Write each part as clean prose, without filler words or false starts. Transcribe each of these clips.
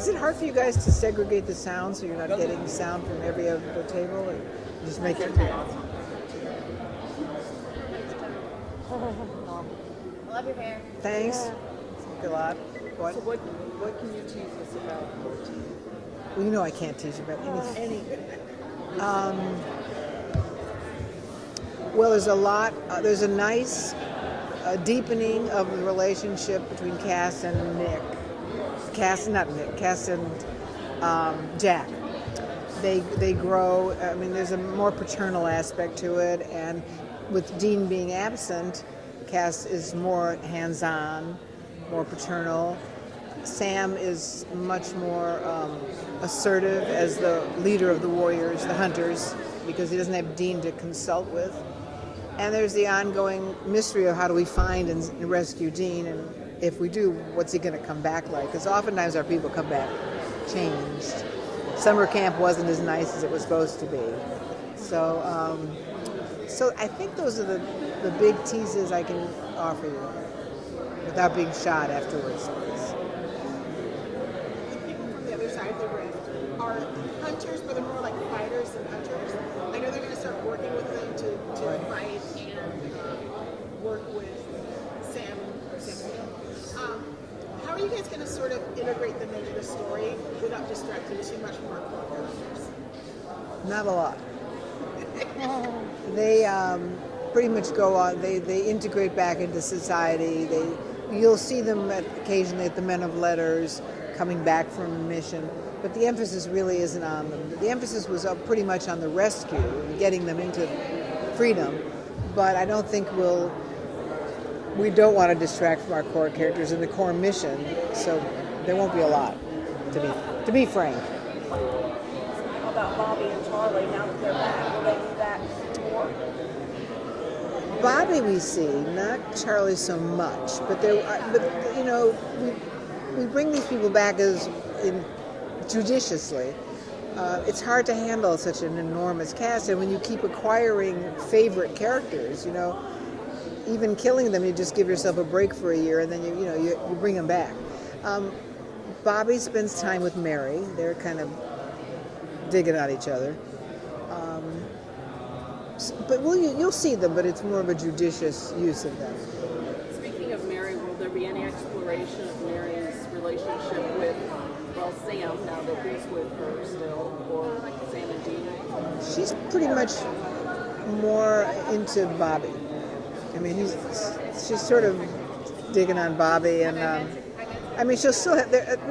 Is it hard for you guys to segregate the sound so you're not getting sound from every other table? Or just make it. Love your hair. Thanks. Thanks a lot. What? So what can you tease us about 14? Well, you know I can't teach you about anything. Well, there's a lot. There's a nice deepening of the relationship between Cass and Nick. Cass and Jack. They grow. I mean, there's a more paternal aspect to it, and with Dean being absent, Cass is more hands-on, more paternal. Sam is much more assertive as the leader of the warriors, the hunters, because he doesn't have Dean to consult with. And there's the ongoing mystery of how do we find and rescue Dean, and if we do, what's he going to come back like? Because oftentimes our people come back changed. Summer camp wasn't as nice as it was supposed to be. So I think those are the big teases I can offer you without being shot afterwards. People from the other side of the rift are hunters, but they're more like fighters than hunters. I know they're going to start working with them to fight and work with Sam. How are you guys going to sort of integrate them into the story without distracting too much from our core characters? Not a lot. They pretty much go on. They integrate back into society. You'll see them occasionally at the Men of Letters, coming back from a mission. But the emphasis really isn't on them. The emphasis was pretty much on the rescue and getting them into freedom. But I don't think we don't want to distract from our core characters and the core mission. So there won't be a lot, to be frank. How about Bobby and Charlie now that they're back? Will they be back more? Bobby we see, not Charlie so much, but you know, we bring these people back judiciously. It's hard to handle such an enormous cast, and when you keep acquiring favorite characters, you know, even killing them, you just give yourself a break for a year, and then you bring them back. Bobby spends time with Mary. They're kind of digging at each other. But you'll see them, but it's more of a judicious use of them. Speaking of Mary, will there be any exploration of Mary's relationship with, Sam, now that he's with her still, or Sam and Dean? She's pretty much more into Bobby. I mean, she's sort of digging on Bobby, and I mean, she'll still have.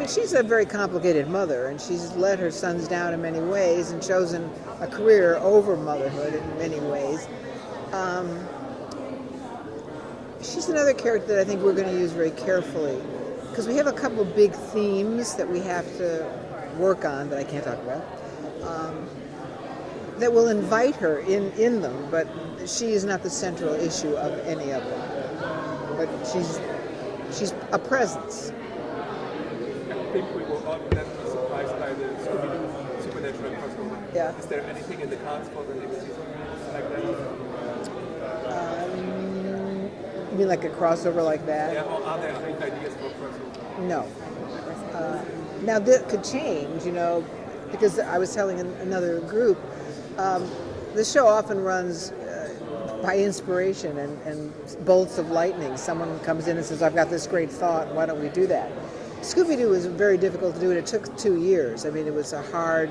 She's a very complicated mother, and she's let her sons down in many ways, and chosen a career over motherhood in many ways. She's another character that I think we're going to use very carefully, because we have a couple of big themes that we have to work on that I can't talk about. That will invite her in them, but she is not the central issue of any of them. But she's a presence. I think we were all pleasantly surprised by the Scooby-Doo supernatural crossover. Yeah. Is there anything in the cards for the next season like that? You mean like a crossover like that? Yeah, or are there any ideas for crossover? No. Now that could change, you know, because I was telling another group, the show often runs by inspiration and bolts of lightning. Someone comes in and says, I've got this great thought, why don't we do that? Scooby-Doo was very difficult to do, and it took 2 years. I mean, it was a hard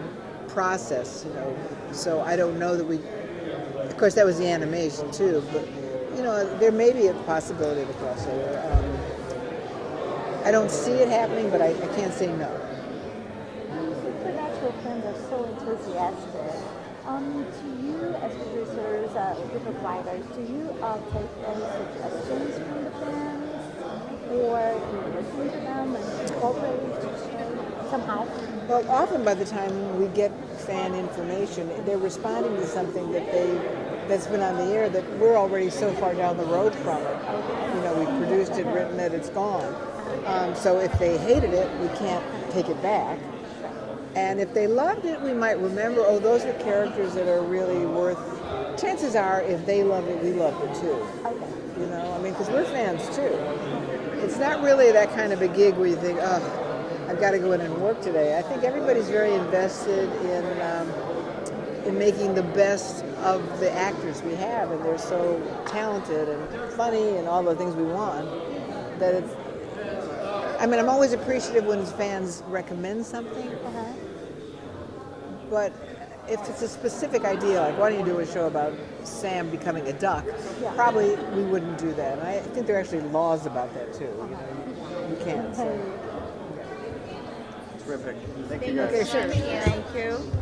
process, you know, so I don't know that of course that was the animation too, but, you know, there may be a possibility of a crossover. I don't see it happening, but I can't say no. Supernatural fans are so enthusiastic. To you, as producers, different writers, do you take any suggestions from the fans? Or do you listen to them and incorporate it into the show somehow? Well, often by the time we get fan information, they're responding to something that's been on the air that we're already so far down the road from it. You know, we've produced it, written it, it's gone. So if they hated it, we can't take it back. And if they loved it, we might remember, oh, those are characters that are really worth. Chances are, if they love it, we love it too. Okay. You know, I mean, because we're fans too. It's not really that kind of a gig where you think, oh, I've got to go in and work today. I think everybody's very invested in making the best of the actors we have, and they're so talented and funny and all the things we want that it's. I mean, I'm always appreciative when fans recommend something, but if it's a specific idea, like why don't you do a show about Sam becoming a duck, probably we wouldn't do that. And I think there are actually laws about that too. You can't. So. Terrific. Thank you Okay, guys. sure. Thank you.